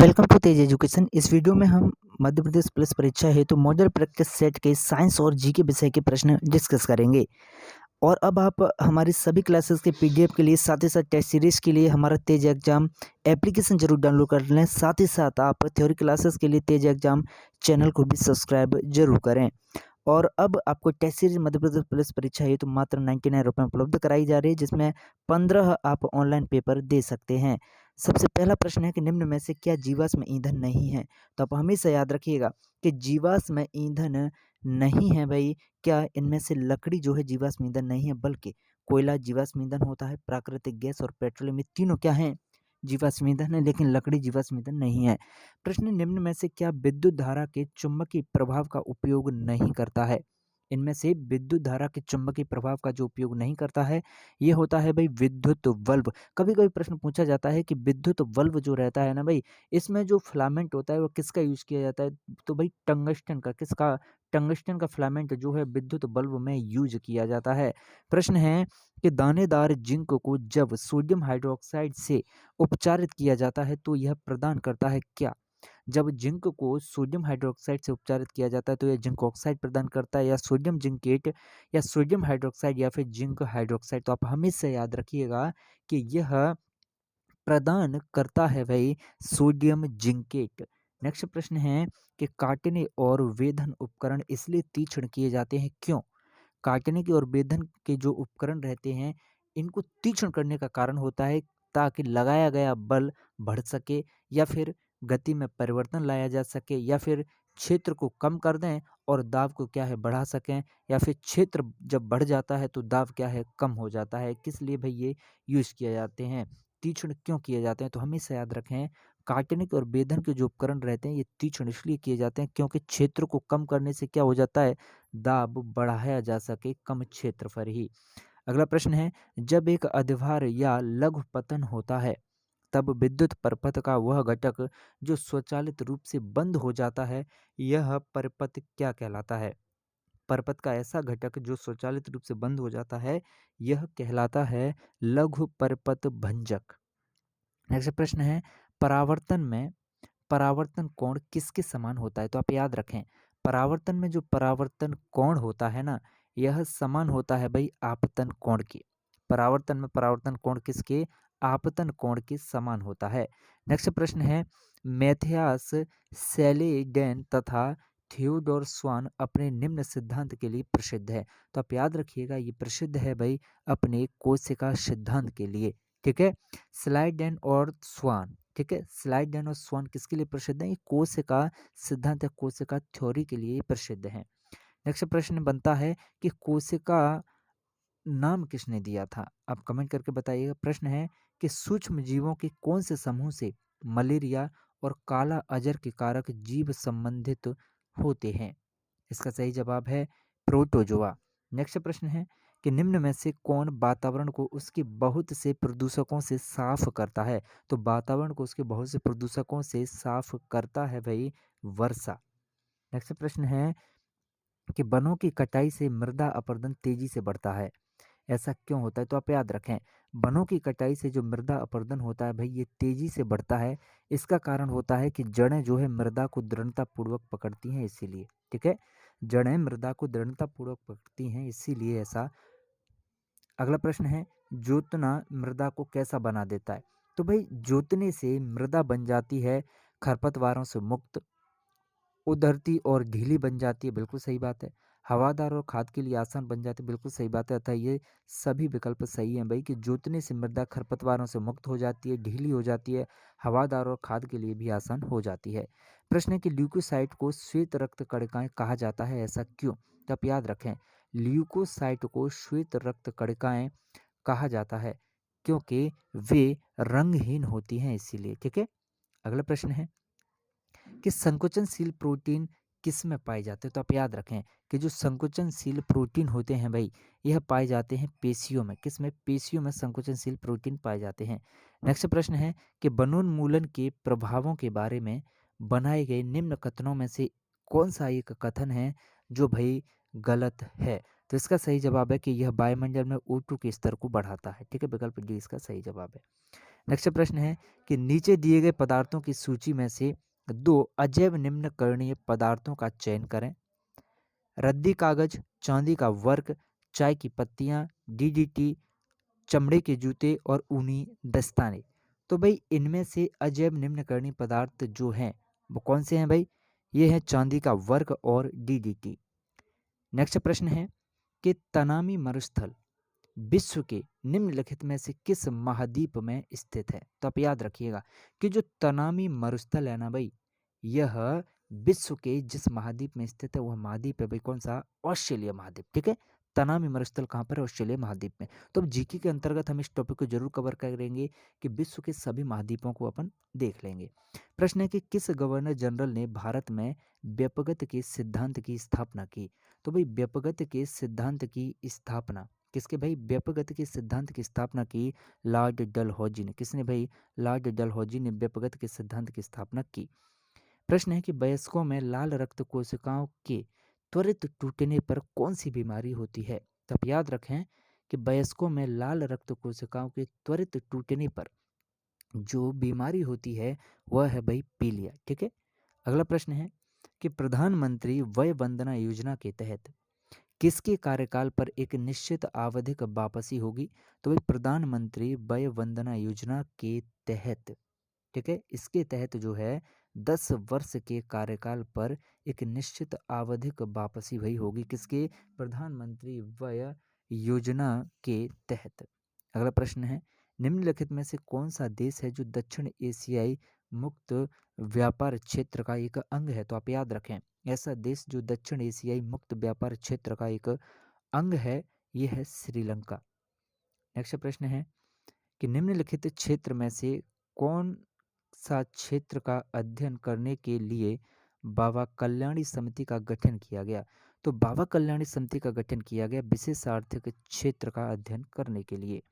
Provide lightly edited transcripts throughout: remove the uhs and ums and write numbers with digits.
Welcome to Tej education. इस video में हम मध्य प्रदेश पुलिस परीक्षा हेतु मॉडल प्रैक्टिस सेट के साइंस और जीके विषय के प्रश्न डिस्कस करेंगे। और अब आप हमारी सभी क्लासेस के पीडीएफ के लिए साथ ही साथ टेस्ट सीरीज के लिए हमारा तेज एग्जाम एप्लीकेशन जरूर डाउनलोड कर लें। साथ ही साथ आप थ्योरी क्लासेस के लिए तेज एग्जाम चैनल को भी सब्सक्राइब जरूर करें। और अब आपको टेस्ट सीरीज मध्य प्रदेश पुलिस परीक्षा हेतु मात्र 99 रुपये उपलब्ध कराई जा रही है, जिसमें 15 आप ऑनलाइन पेपर दे सकते हैं। सबसे पहला प्रश्न है कि निम्न में से क्या जीवाश्म ईंधन नहीं है। तो आप हमेशा याद रखिएगा कि जीवाश्म ईंधन नहीं है भाई। क्या इनमें से लकड़ी जो है जीवाश्म ईंधन नहीं है, बल्कि कोयला जीवाश्म ईंधन होता है, प्राकृतिक गैस और पेट्रोलियम, ये तीनों क्या हैं, जीवाश्म ईंधन है, लेकिन लकड़ी जीवाश्म ईंधन नहीं है। प्रश्न, निम्न में से क्या विद्युत धारा के चुंबकीय प्रभाव का उपयोग नहीं करता है। इनमें से विद्युत धारा के चुंबकीय प्रभाव का जो उपयोग नहीं करता है ये होता है भाई विद्युत बल्ब। कभी कभी प्रश्न पूछा जाता है कि विद्युत बल्ब जो रहता है ना भाई, इसमें जो फिलामेंट होता है वो किसका यूज किया जाता है। तो भाई टंगस्टन का। किसका? टंगस्टन का फिलामेंट जो है विद्युत बल्ब में यूज किया जाता है। प्रश्न है कि दानेदार जिंक को जब सोडियम हाइड्रोक्साइड से उपचारित किया जाता है तो यह प्रदान करता है क्या। जब जिंक को सोडियम हाइड्रोक्साइड से उपचारित किया जाता है तो यह जिंक ऑक्साइड प्रदान करता है, या सोडियम जिंकेट, या सोडियम हाइड्रोक्साइड, या फिर जिंक हाइड्रोक्साइड। तो आप हमेशा याद रखिएगा कि यह प्रदान करता है भाई सोडियम जिंकेट। नेक्स्ट प्रश्न है कि काटने और वेधन उपकरण इसलिए तीक्ष्ण किए जाते हैं क्यों। काटने के और वेधन के जो उपकरण रहते हैं इनको तीक्ष्ण करने का कारण होता है ताकि लगाया गया बल बढ़ सके, या फिर गति में परिवर्तन लाया जा सके, या फिर क्षेत्र को कम कर दें और दाब को क्या है बढ़ा सकें, या फिर क्षेत्र जब बढ़ जाता है तो दाब क्या है कम हो जाता है। किस लिए भाई ये यूज किए जाते हैं, तीक्ष्ण क्यों किए जाते हैं। तो हमेशा याद रखें काटने के और वेधन के जो उपकरण रहते हैं ये तीक्ष्ण इसलिए किए जाते हैं क्योंकि क्षेत्र को कम करने से क्या हो जाता है, दाब बढ़ाया जा सके कम क्षेत्र पर ही। अगला प्रश्न है, जब एक अधिभार या लघु पतन होता है तब विद्युत परपथ का वह घटक जो स्वचालित रूप से बंद हो जाता है यह परपथ क्या कहलाता है। परपथ का ऐसा घटक जो स्वचालित रूप से बंद हो जाता है यह कहलाता है लघु परपथ भंजक। नेक्स्ट प्रश्न है, परावर्तन में परावर्तन कोण किसके समान होता है। तो आप याद रखें परावर्तन में जो परावर्तन कोण होता है ना यह समान होता है भाई आपतन कोण की। परावर्तन में परावर्तन कोण किसके, आपतन कोण के समान होता है। नेक्स्ट प्रश्न है, मैथियास सेलेडेन तथा थियोडोर स्वान अपने निम्न सिद्धांत के लिए प्रसिद्ध है। तो आप याद रखिएगा ये प्रसिद्ध है भाई अपने कोशिका सिद्धांत के लिए। ठीक है, स्लाइडेन और स्वान। ठीक है, स्लाइडेन और स्वान किसके लिए प्रसिद्ध है, ये कोशिका सिद्धांत या कोशिका थ्योरी के लिए प्रसिद्ध है। नेक्स्ट प्रश्न बनता है कि कोशिका नाम किसने दिया था। आप कमेंट करके बताइएगा। प्रश्न है कि सूक्ष्म जीवों के कौन से समूह से मलेरिया और काला अजर के कारक जीव संबंधित होते हैं। इसका सही जवाब है प्रोटोजोआ। नेक्स्ट प्रश्न है कि निम्न में से कौन वातावरण को उसके बहुत से प्रदूषकों से साफ करता है। तो वातावरण को उसके बहुत से प्रदूषकों से साफ करता है भाई वर्षा। नेक्स्ट प्रश्न है कि वनों की कटाई से मृदा अपरदन तेजी से बढ़ता है, ऐसा क्यों होता है। तो आप याद रखें वनों की कटाई से जो मृदा अपरदन होता है भाई ये तेजी से बढ़ता है। इसका कारण होता है कि जड़ें जो है मृदा को दृढ़ता पूर्वक पकड़ती हैं इसीलिए। ठीक है, जड़ें मृदा को दृढ़ता पूर्वक पकड़ती हैं इसीलिए ऐसा। अगला प्रश्न है, जोतना मृदा को कैसा बना देता है। तो भाई जोतने से मृदा बन जाती है खरपतवारों से मुक्त, उधरती और ढीली बन जाती है, बिल्कुल सही बात है। हवादार और खाद के लिए आसान बन जाती है, बिल्कुल सही बात है। अतः ये सभी विकल्प सही हैं भाई कि जोतने से मृदा खरपतवारों से मुक्त हो जाती है, ढीली हो जाती है, हवादार और खाद के लिए भी आसान हो जाती है। प्रश्न है कि ल्यूकोसाइट को श्वेत रक्त कणिकाएं कहा जाता है, ऐसा क्यों। तो आप याद रखें ल्यूकोसाइट को श्वेत रक्त कणिकाएं कहा जाता है क्योंकि वे रंगहीन होती हैं इसीलिए। ठीक है, अगला प्रश्न है कि संकुचनशील प्रोटीन किस में पाए जाते हैं। तो आप याद रखें कि जो संकुचनशील प्रोटीन होते हैं भाई यह पाए जाते हैं पेशियों में। किस में, पेशियों में संकुचनशील प्रोटीन पाए जाते हैं। नेक्स्ट प्रश्न है कि वनोन्मूलन के प्रभावों के बारे में बनाए गए निम्न कथनों में से कौन सा एक कथन है जो भाई गलत है। तो इसका सही जवाब है कि यह वायुमंडल में O2 के स्तर को बढ़ाता है। ठीक है, विकल्प डी इसका सही जवाब है। नेक्स्ट प्रश्न है कि नीचे दिए गए पदार्थों की सूची में से दो अजैव निम्नकरणीय पदार्थों का चयन करें। रद्दी कागज, चांदी का वर्क, चाय की पत्तियां, डीडीटी, चमड़े के जूते और ऊनी दस्ताने। तो भाई इनमें से अजैव निम्नकरणीय पदार्थ जो हैं वो कौन से हैं भाई? ये है चांदी का वर्क और डीडीटी। नेक्स्ट प्रश्न है कि तनामी मरुस्थल विश्व के निम्नलिखित में से किस महाद्वीप में स्थित है? तो आप याद रखिएगा कि जो तनामी मरुस्थल है ना भाई, यह विश्व के जिस महाद्वीप में स्थित है वह महाद्वीप है भाई कौन सा? ऑस्ट्रेलिया महाद्वीप। ठीक है, तनामी मरुस्थल कहाँ पर है? ऑस्ट्रेलिया महाद्वीप में। तो अब जीके के अंतर्गत हम इस टॉपिक को जरूर कवर करेंगे कि विश्व के सभी महाद्वीपों को अपन देख लेंगे। प्रश्न है कि किस गवर्नर जनरल ने भारत में व्यपगत के सिद्धांत की स्थापना की? तो भाई व्यपगत के सिद्धांत की स्थापना किसके भाई? व्यपगत के सिद्धांत की स्थापना की लॉर्ड डलहौजी ने। किसने भाई? लॉर्ड डलहौजी ने व्यपगत के सिद्धांत की स्थापना की। प्रश्न है कि वयस्कों में लाल रक्त कोशिकाओं के त्वरित टूटने पर कौन सी बीमारी होती है? तो आप याद रखें कि वयस्कों में लाल रक्त कोशिकाओं के त्वरित टूटने पर जो बीमारी होती है वह है भाई पीलिया। ठीक है, अगला प्रश्न है कि प्रधानमंत्री वय वंदना योजना के तहत किसके कार्यकाल पर एक निश्चित आवधिक वापसी होगी? तो भाई प्रधानमंत्री वय वंदना योजना के तहत, ठीक है, इसके तहत जो है 10 वर्ष के कार्यकाल पर एक निश्चित आवधिक वापसी वही होगी। किसके? प्रधानमंत्री वय योजना के तहत। अगला प्रश्न है निम्नलिखित में से कौन सा देश है जो दक्षिण एशियाई मुक्त व्यापार क्षेत्र का एक अंग है? तो आप याद रखें ऐसा देश जो दक्षिण एशियाई मुक्त व्यापार क्षेत्र का एक अंग है, यह है श्रीलंका। नेक्स्ट प्रश्न है कि निम्नलिखित क्षेत्र में से कौन सा क्षेत्र का अध्ययन करने के लिए बाबा कल्याणी समिति का गठन किया गया? तो बाबा कल्याणी समिति का गठन किया गया विशेष आर्थिक क्षेत्र का अध्ययन करने के लिए।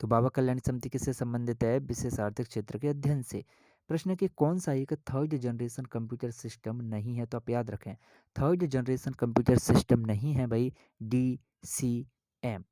तो बाबा कल्याणी समिति किससे संबंधित है? विशेष आर्थिक क्षेत्र के अध्ययन से। प्रश्न है कि कौन सा एक थर्ड जनरेशन कंप्यूटर सिस्टम नहीं है? तो आप याद रखें थर्ड जनरेशन कंप्यूटर सिस्टम नहीं है भाई DCM।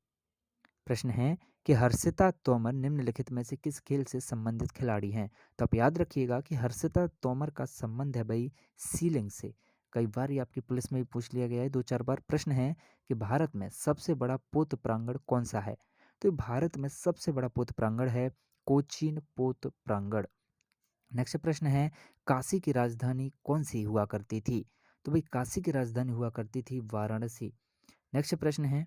प्रश्न है कि हर्षिता तोमर निम्नलिखित में से किस खेल से संबंधित खिलाड़ी हैं? तो आप याद रखिएगा कि हर्षिता तोमर का संबंध है भाई सीलिंग से। कई बार ये आपकी पुलिस में भी पूछ लिया गया है, 2-4 बार। प्रश्न है कि भारत में सबसे बड़ा पोत प्रांगण कौन सा है? तो भारत में सबसे बड़ा पोत प्रांगण है कोचीन पोत प्रांगण। नेक्स्ट प्रश्न है काशी की राजधानी कौन सी हुआ करती थी? तो भाई काशी की राजधानी हुआ करती थी वाराणसी। नेक्स्ट प्रश्न है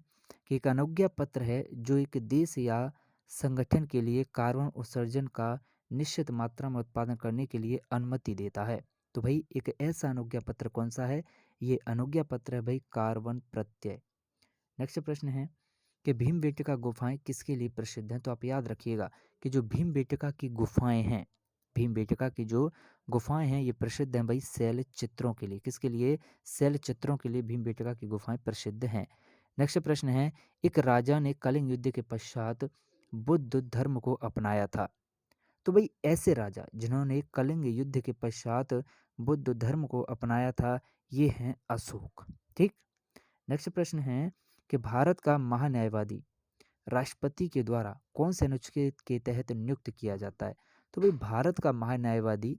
कि एक अनुज्ञा पत्र है जो एक देश या संगठन के लिए कार्बन उत्सर्जन का निश्चित मात्रा में उत्पादन करने के लिए अनुमति देता है। तो भाई एक ऐसा अनुज्ञा पत्र कौन सा है? ये अनुज्ञा पत्र है भाई कार्बन प्रत्यय। नेक्स्ट प्रश्न है कि भीमबेटका गुफाएं किसके लिए प्रसिद्ध हैं? तो आप याद रखिएगा कि जो भीमबेटका की गुफाएं हैं, भीमबेटका की जो गुफाएं हैं ये प्रसिद्ध हैं भाई शैल चित्रों के लिए। किसके लिए? शैल चित्रों के लिए भीमबेटका की गुफाएं प्रसिद्ध हैं। नेक्स्ट प्रश्न है एक राजा ने कलिंग युद्ध के पश्चात बुद्ध धर्म को अपनाया था। तो भाई ऐसे राजा जिन्होंने कलिंग युद्ध के पश्चात बुद्ध धर्म को अपनाया था ये हैं अशोक। ठीक, नेक्स्ट प्रश्न है कि भारत का महान्यायवादी राष्ट्रपति के द्वारा कौन से अनुच्छेद के तहत नियुक्त किया जाता है? तो भाई भारत का महान्यायवादी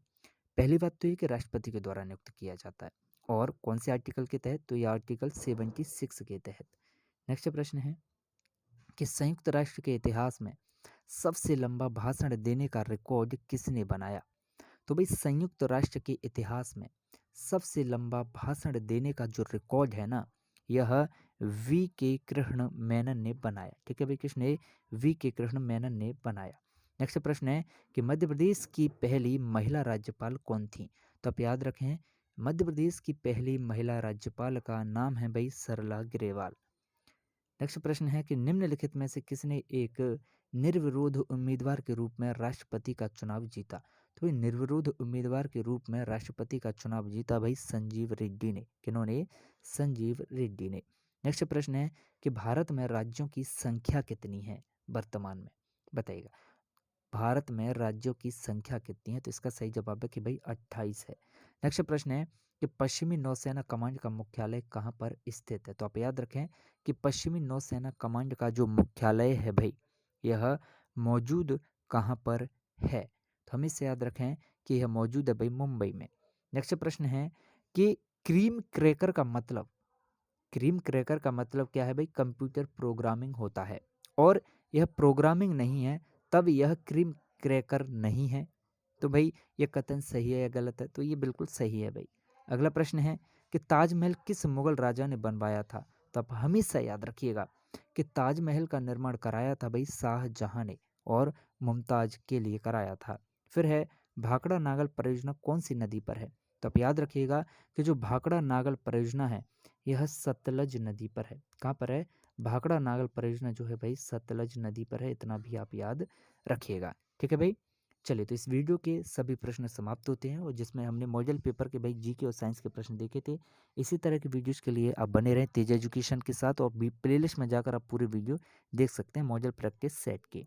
पहली बात तो ये कि राष्ट्रपति के द्वारा नियुक्त किया जाता है और कौन से आर्टिकल के तहत? तो ये आर्टिकल 76 के तहत। नेक्स्ट प्रश्न है कि संयुक्त राष्ट्र के इतिहास में सबसे लंबा भाषण देने का रिकॉर्ड किसने बनाया? तो भाई संयुक्त राष्ट्र के इतिहास में सबसे लंबा भाषण देने का जो रिकॉर्ड है ना यह V.K. कृष्ण मेनन ने बनाया। ठीक है भाई, किसने? V.K. कृष्ण मेनन ने बनाया। नेक्स्ट प्रश्न है कि मध्य प्रदेश की पहली महिला राज्यपाल कौन थी? तो आप याद रखें मध्य प्रदेश की पहली महिला राज्यपाल का नाम है भाई सरला ग्रेवाल। नेक्स्ट प्रश्न है कि निम्नलिखित में से किसने एक निर्विरोध उम्मीदवार के रूप में राष्ट्रपति का चुनाव जीता? तो निर्विरोध उम्मीदवार के रूप में राष्ट्रपति का चुनाव जीता भाई संजीव रेड्डी ने। किन्होंने? संजीव रेड्डी ने। नेक्स्ट प्रश्न है कि भारत में राज्यों की संख्या कितनी है वर्तमान में? बताइएगा भारत में राज्यों की संख्या कितनी है? तो इसका सही जवाब है कि भाई 28 है। नेक्स्ट प्रश्न है कि पश्चिमी नौसेना कमांड का मुख्यालय कहाँ पर स्थित है? तो आप याद रखें कि पश्चिमी नौसेना कमांड का जो मुख्यालय है भाई यह मौजूद कहाँ पर है। तो हमेशा याद रखें कि यह मौजूद है भाई मुंबई में। नेक्स्ट प्रश्न है कि क्रीम क्रैकर का मतलब, क्रीम क्रैकर का मतलब क्या है भाई? कंप्यूटर प्रोग्रामिंग होता है, और यह प्रोग्रामिंग नहीं है तब यह क्रीम क्रैकर नहीं है। तो भाई ये कथन सही है या गलत है? तो ये बिल्कुल सही है भाई। अगला प्रश्न है कि ताजमहल किस मुगल राजा ने बनवाया था? तो आप हमेशा याद रखिएगा कि ताजमहल का निर्माण कराया था भाई शाहजहां ने, और मुमताज के लिए कराया था। फिर है भाखड़ा नागल परियोजना कौन सी नदी पर है? तो आप याद रखिएगा कि जो भाखड़ा नागल परियोजना है यह सतलज नदी पर है। कहाँ पर है? भाखड़ा नागल परियोजना जो है भाई सतलज नदी पर है, इतना भी आप याद रखिएगा। ठीक है भाई। चलिए, तो इस वीडियो के सभी प्रश्न समाप्त होते हैं, और जिसमें हमने मॉडल पेपर के भाई जीके और साइंस के प्रश्न देखे थे। इसी तरह के वीडियोस के लिए आप बने रहें तेज एजुकेशन के साथ, और भी प्लेलिस्ट में जाकर आप पूरे वीडियो देख सकते हैं मॉडल प्रैक्टिस सेट के।